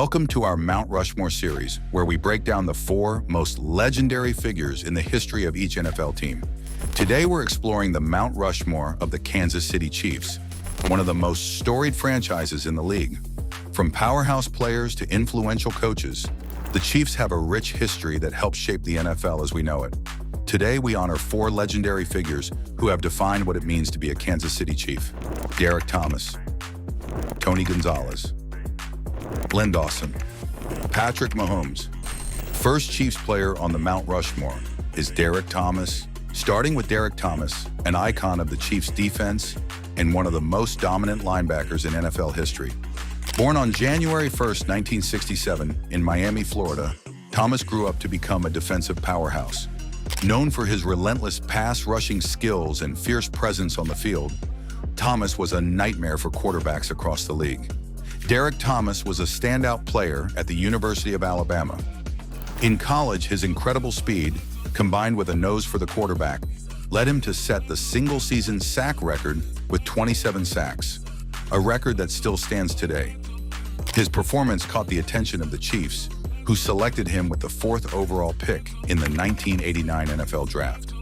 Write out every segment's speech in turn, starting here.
Welcome to our Mount Rushmore series, where we break down the 4 most legendary figures in the history of each NFL team. Today we're exploring the Mount Rushmore of the Kansas City Chiefs, one of the most storied franchises in the league. From powerhouse players to influential coaches, the Chiefs have a rich history that helped shape the NFL as we know it. Today we honor 4 legendary figures who have defined what it means to be a Kansas City Chief. Derrek Thomas, Tony Gonzalez, Len Dawson, Patrick Mahomes. First Chiefs player on the Mount Rushmore is Derrick Thomas. Starting with Derrick Thomas, an icon of the Chiefs' defense and one of the most dominant linebackers in NFL history. Born on January 1st, 1967 in Miami, Florida, Thomas grew up to become a defensive powerhouse. Known for his relentless pass-rushing skills and fierce presence on the field, Thomas was a nightmare for quarterbacks across the league. Derrek Thomas was a standout player at the University of Alabama. In college, his incredible speed, combined with a nose for the quarterback, led him to set the single-season sack record with 27 sacks, a record that still stands today. His performance caught the attention of the Chiefs, who selected him with the 4th overall pick in the 1989 NFL Draft.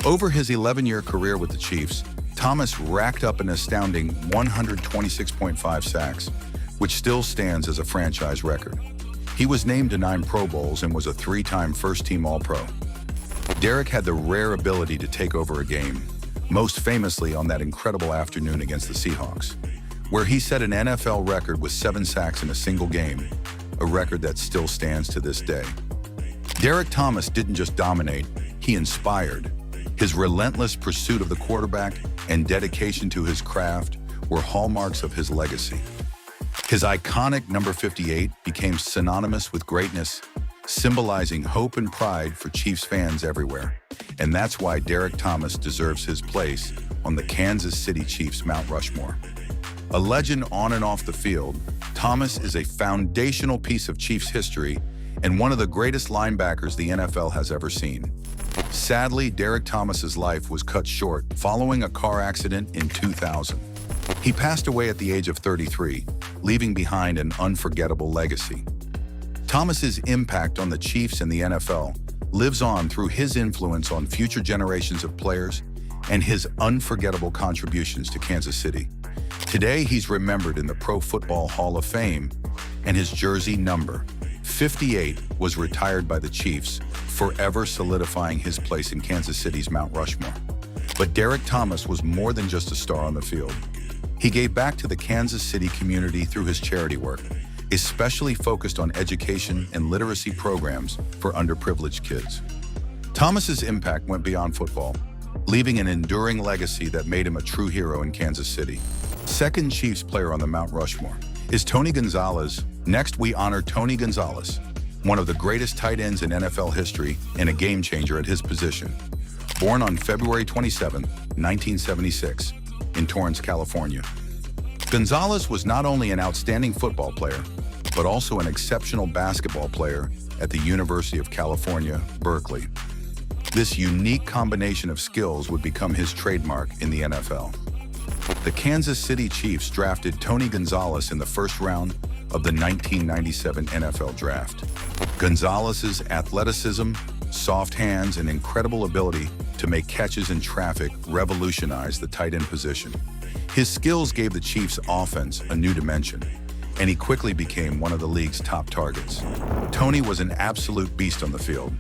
Over his 11-year career with the Chiefs, Thomas racked up an astounding 126.5 sacks, which still stands as a franchise record. He was named to 9 Pro Bowls and was a 3-time first-team All-Pro. Derrek had the rare ability to take over a game, most famously on that incredible afternoon against the Seahawks, where he set an NFL record with 7 sacks in a single game, a record that still stands to this day. Derrek Thomas didn't just dominate, he inspired. His relentless pursuit of the quarterback and dedication to his craft were hallmarks of his legacy. His iconic number 58 became synonymous with greatness, symbolizing hope and pride for Chiefs fans everywhere. And that's why Derrek Thomas deserves his place on the Kansas City Chiefs Mount Rushmore. A legend on and off the field, Thomas is a foundational piece of Chiefs history and one of the greatest linebackers the NFL has ever seen. Sadly, Derrek Thomas's life was cut short following a car accident in 2000. He passed away at the age of 33, leaving behind an unforgettable legacy. Thomas's impact on the Chiefs and the NFL lives on through his influence on future generations of players and his unforgettable contributions to Kansas City. Today, he's remembered in the Pro Football Hall of Fame, and his jersey number, 58, was retired by the Chiefs, forever solidifying his place in Kansas City's Mount Rushmore. But Derrek Thomas was more than just a star on the field. He gave back to the Kansas City community through his charity work, especially focused on education and literacy programs for underprivileged kids. Thomas's impact went beyond football, leaving an enduring legacy that made him a true hero in Kansas City. Second Chiefs player on the Mount Rushmore is Tony Gonzalez. Next, we honor Tony Gonzalez, one of the greatest tight ends in NFL history and a game changer at his position. Born on February 27, 1976, in Torrance, California. Gonzalez was not only an outstanding football player, but also an exceptional basketball player at the University of California, Berkeley. This unique combination of skills would become his trademark in the NFL. The Kansas City Chiefs drafted Tony Gonzalez in the 1st round of the 1997 NFL Draft. Gonzalez's athleticism, soft hands, and incredible ability to make catches in traffic revolutionized the tight end position. His skills gave the Chiefs' offense a new dimension, and he quickly became one of the league's top targets. Tony was an absolute beast on the field.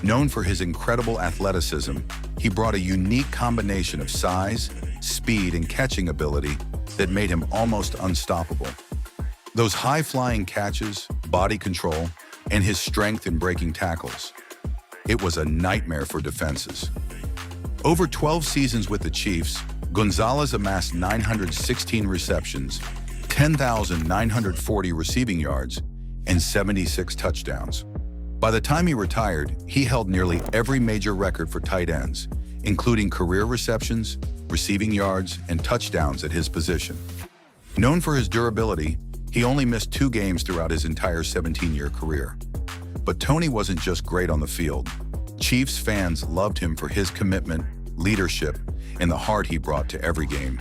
Known for his incredible athleticism, he brought a unique combination of size, speed, and catching ability that made him almost unstoppable. Those high-flying catches, body control, and his strength in breaking tackles. It was a nightmare for defenses. Over 12 seasons with the Chiefs, Gonzalez amassed 916 receptions, 10,940 receiving yards, and 76 touchdowns. By the time he retired, he held nearly every major record for tight ends, including career receptions, receiving yards, and touchdowns at his position. Known for his durability, he only missed 2 games throughout his entire 17-year career. But Tony wasn't just great on the field. Chiefs fans loved him for his commitment, leadership, and the heart he brought to every game.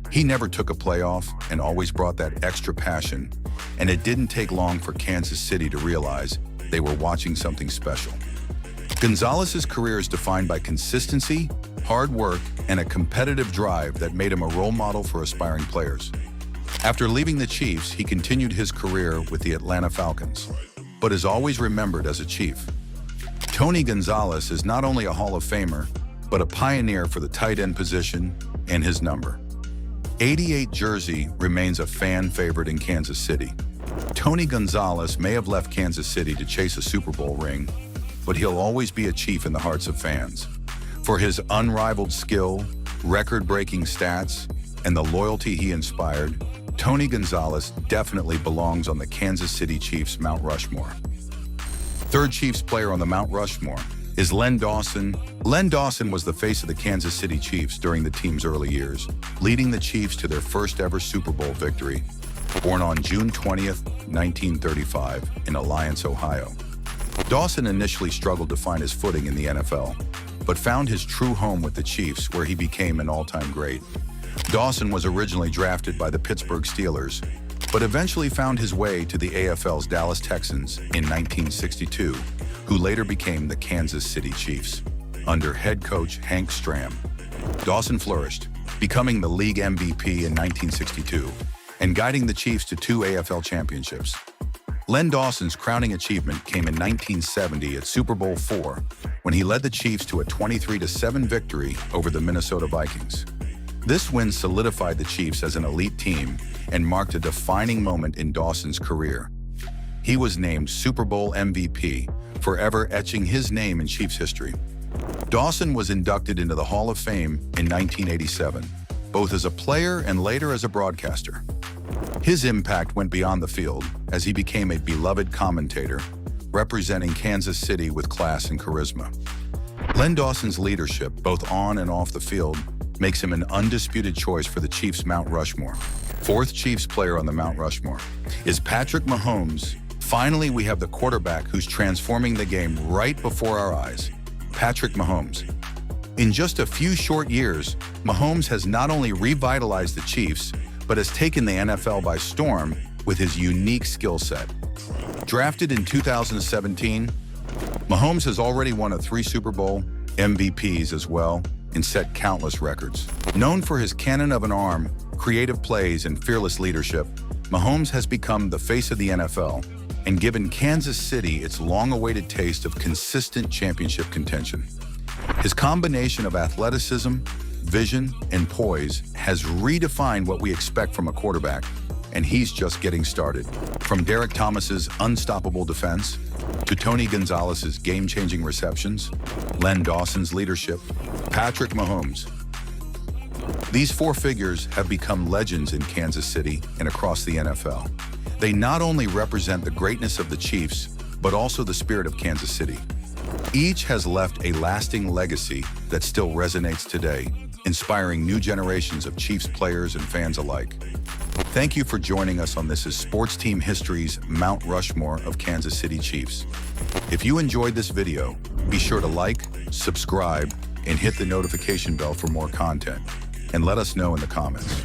He never took a play off and always brought that extra passion and it didn't take long for Kansas City to realize they were watching something special. Gonzalez's career is defined by consistency, hard work, and a competitive drive that made him a role model for aspiring players. After leaving the Chiefs, he continued his career with the Atlanta Falcons, but is always remembered as a Chief. Tony Gonzalez is not only a Hall of Famer, but a pioneer for the tight end position and his number. 88 jersey remains a fan favorite in Kansas City. Tony Gonzalez may have left Kansas City to chase a Super Bowl ring, but he'll always be a Chief in the hearts of fans. For his unrivaled skill, record-breaking stats, and the loyalty he inspired, Tony Gonzalez definitely belongs on the Kansas City Chiefs Mount Rushmore. Third Chiefs player on the Mount Rushmore is Len Dawson. Len Dawson was the face of the Kansas City Chiefs during the team's early years, leading the Chiefs to their first ever Super Bowl victory. Born on June 20th, 1935 in Alliance, Ohio. Dawson initially struggled to find his footing in the NFL, but found his true home with the Chiefs, where he became an all-time great. Dawson was originally drafted by the Pittsburgh Steelers, but eventually found his way to the AFL's Dallas Texans in 1962, who later became the Kansas City Chiefs. Under head coach Hank Stram, Dawson flourished, becoming the league MVP in 1962 and guiding the Chiefs to 2 AFL championships. Len Dawson's crowning achievement came in 1970 at Super Bowl IV, when he led the Chiefs to a 23-7 victory over the Minnesota Vikings. This win solidified the Chiefs as an elite team and marked a defining moment in Dawson's career. He was named Super Bowl MVP, forever etching his name in Chiefs history. Dawson was inducted into the Hall of Fame in 1987, both as a player and later as a broadcaster. His impact went beyond the field as he became a beloved commentator, representing Kansas City with class and charisma. Len Dawson's leadership, both on and off the field, makes him an undisputed choice for the Chiefs Mount Rushmore. Fourth Chiefs player on the Mount Rushmore is Patrick Mahomes. Finally, we have the quarterback who's transforming the game right before our eyes, Patrick Mahomes. In just a few short years, Mahomes has not only revitalized the Chiefs, but has taken the NFL by storm with his unique skill set. Drafted in 2017, Mahomes has already won 3 Super Bowl MVPs as well and set countless records. Known for his cannon of an arm, creative plays, and fearless leadership, Mahomes has become the face of the NFL and given Kansas City its long-awaited taste of consistent championship contention. His combination of athleticism, vision, and poise has redefined what we expect from a quarterback, and he's just getting started. From Derrick Thomas's unstoppable defense to Tony Gonzalez's game-changing receptions, Len Dawson's leadership, Patrick Mahomes. These 4 figures have become legends in Kansas City and across the NFL. They not only represent the greatness of the Chiefs, but also the spirit of Kansas City. Each has left a lasting legacy that still resonates today, inspiring new generations of Chiefs players and fans alike. Thank you for joining us on This Is Sports Team History's Mount Rushmore of Kansas City Chiefs. If you enjoyed this video, be sure to like, subscribe, and hit the notification bell for more content. And let us know in the comments.